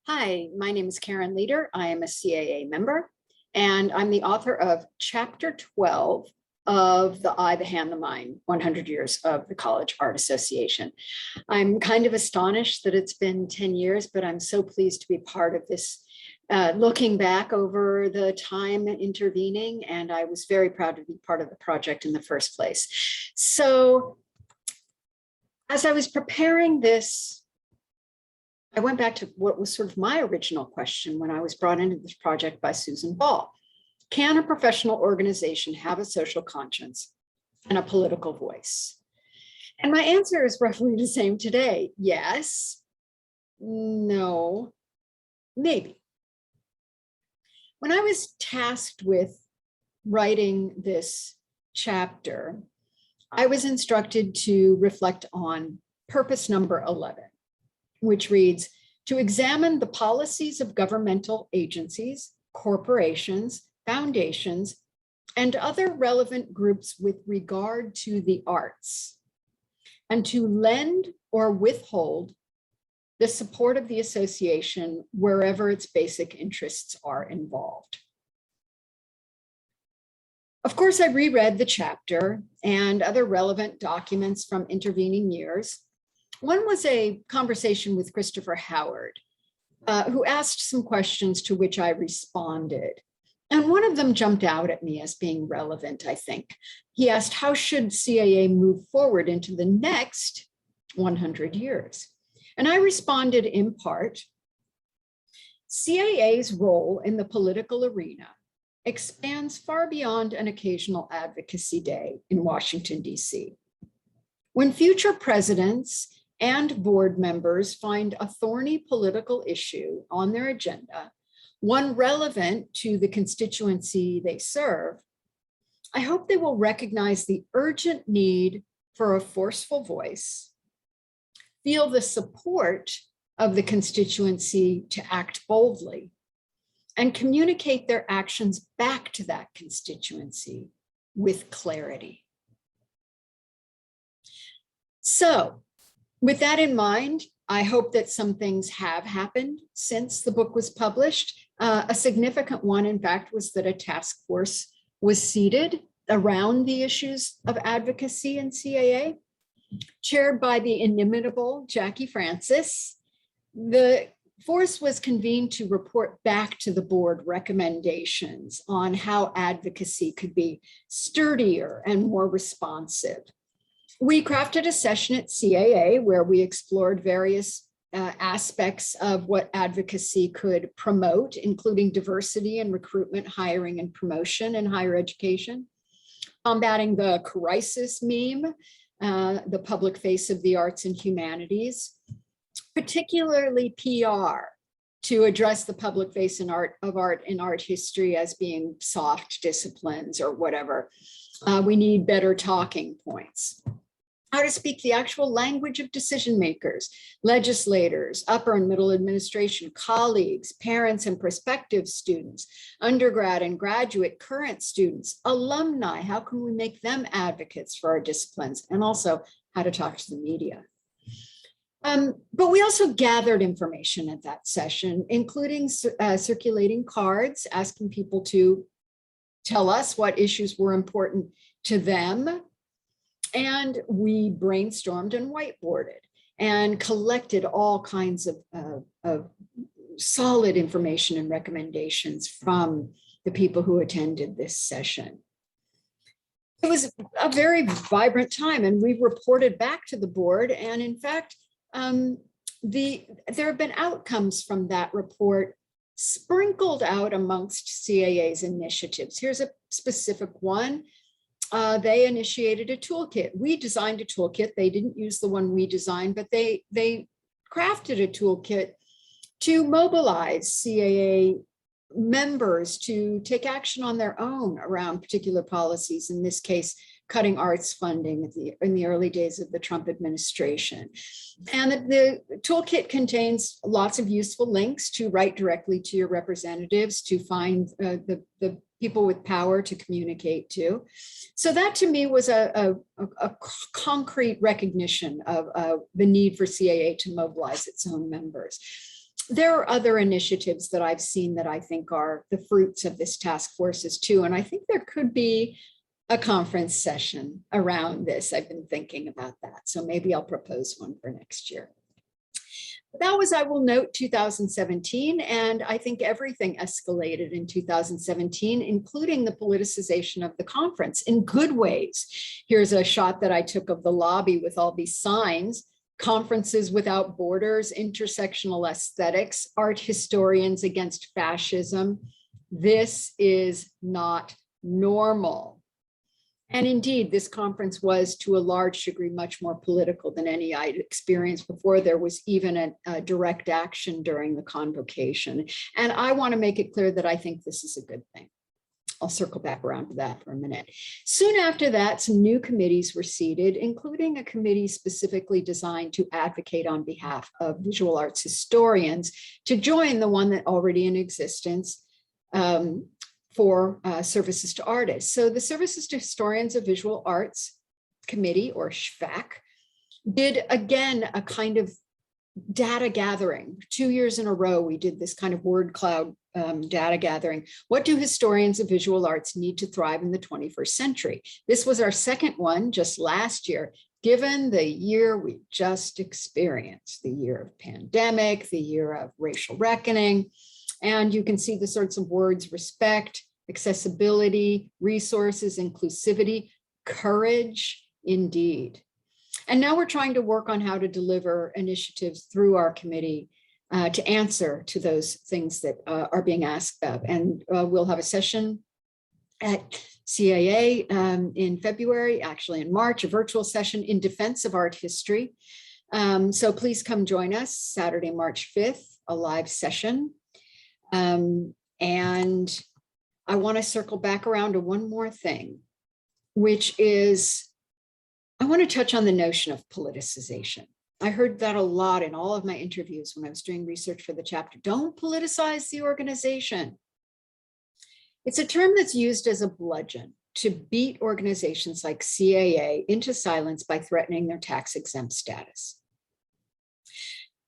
Hi, my name is Karen Leader. I am a CAA member, and I'm the author of Chapter 12 of The Eye, the Hand, the Mind, 100 Years of the College Art Association. I'm kind of astonished that it's been 10 years, but I'm so pleased to be part of this, looking back over the time intervening, and I was very proud to be part of the project in the first place. So as I was preparing this, I went back to what was sort of my original question when I was brought into this project by Susan Ball. Can a professional organization have a social conscience and a political voice? And my answer is roughly the same today. Yes, no, maybe. When I was tasked with writing this chapter, I was instructed to reflect on purpose number 11. Which reads, to examine the policies of governmental agencies, corporations, foundations, and other relevant groups with regard to the arts, and to lend or withhold the support of the association wherever its basic interests are involved. Of course, I reread the chapter and other relevant documents from intervening years. One was a conversation with Christopher Howard, who asked some questions to which I responded. And one of them jumped out at me as being relevant, I think. He asked, how should CAA move forward into the next 100 years? And I responded in part, CAA's role in the political arena expands far beyond an occasional advocacy day in Washington, D.C. When future presidents and board members find a thorny political issue on their agenda, one relevant to the constituency they serve, I hope they will recognize the urgent need for a forceful voice, feel the support of the constituency to act boldly, and communicate their actions back to that constituency with clarity. So, with that in mind, I hope that some things have happened since the book was published. A significant one, in fact, was that a task force was seated around the issues of advocacy in CAA, chaired by the inimitable Jackie Francis. The force was convened to report back to the board recommendations on how advocacy could be sturdier and more responsive. We crafted a session at CAA where we explored various aspects of what advocacy could promote, including diversity and recruitment, hiring and promotion in higher education, combating the crisis meme, the public face of the arts and humanities, particularly PR, to address the public face in art history as being soft disciplines or whatever. We need better talking points. How to speak the actual language of decision makers, legislators, upper and middle administration, colleagues, parents and prospective students, undergrad and graduate current students, alumni. How can we make them advocates for our disciplines? And also how to talk to the media. But we also gathered information at that session, including circulating cards, asking people to tell us what issues were important to them. And we brainstormed and whiteboarded and collected all kinds of solid information and recommendations from the people who attended this session. It was a very vibrant time, and we reported back to the board. And in fact, there have been outcomes from that report sprinkled out amongst CAA's initiatives. Here's a specific one. They initiated a toolkit. We designed a toolkit. They didn't use the one we designed, but they crafted a toolkit to mobilize CAA members to take action on their own around particular policies, in this case, cutting arts funding in the early days of the Trump administration. And the toolkit contains lots of useful links to write directly to your representatives, to find the people with power to communicate to. So that to me was a concrete recognition of the need for CAA to mobilize its own members. There are other initiatives that I've seen that I think are the fruits of this task forces too. And I think there could be a conference session around this. I've been thinking about that. So maybe I'll propose one for next year. That was, I will note, 2017. And I think everything escalated in 2017, including the politicization of the conference in good ways. Here's a shot that I took of the lobby with all these signs: conferences without borders, intersectional aesthetics, art historians against fascism. This is not normal. And indeed, this conference was to a large degree much more political than any I'd experienced before there was even a direct action during the convocation. And I want to make it clear that I think this is a good thing. I'll circle back around to that for a minute. Soon after that, some new committees were seated, including a committee specifically designed to advocate on behalf of visual arts historians to join the one that already in existence for services to artists. So the Services to Historians of Visual Arts Committee, or SHVAC, did again a kind of data gathering. 2 years in a row, we did this kind of word cloud data gathering. What do historians of visual arts need to thrive in the 21st century? This was our second one just last year, given the year we just experienced, the year of pandemic, the year of racial reckoning. And you can see the sorts of words: respect, accessibility, resources, inclusivity, courage, indeed. And now we're trying to work on how to deliver initiatives through our committee to answer to those things that are being asked of. And we'll have a session at CAA in February, actually in March, a virtual session in defense of art history. So please come join us Saturday, March 5th, a live session. And I want to circle back around to one more thing, which is I want to touch on the notion of politicization. I heard that a lot in all of my interviews when I was doing research for the chapter. Don't politicize the organization. It's a term that's used as a bludgeon to beat organizations like CAA into silence by threatening their tax-exempt status.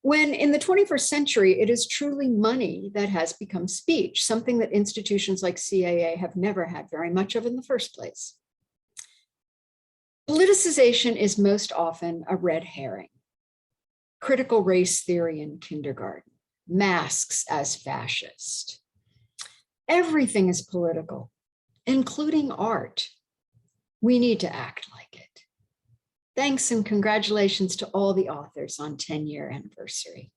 When in the 21st century, it is truly money that has become speech, something that institutions like CAA have never had very much of in the first place. Politicization is most often a red herring. Critical race theory in kindergarten, masks as fascist. Everything is political, including art. We need to act like it. Thanks and congratulations to all the authors on 10-year anniversary.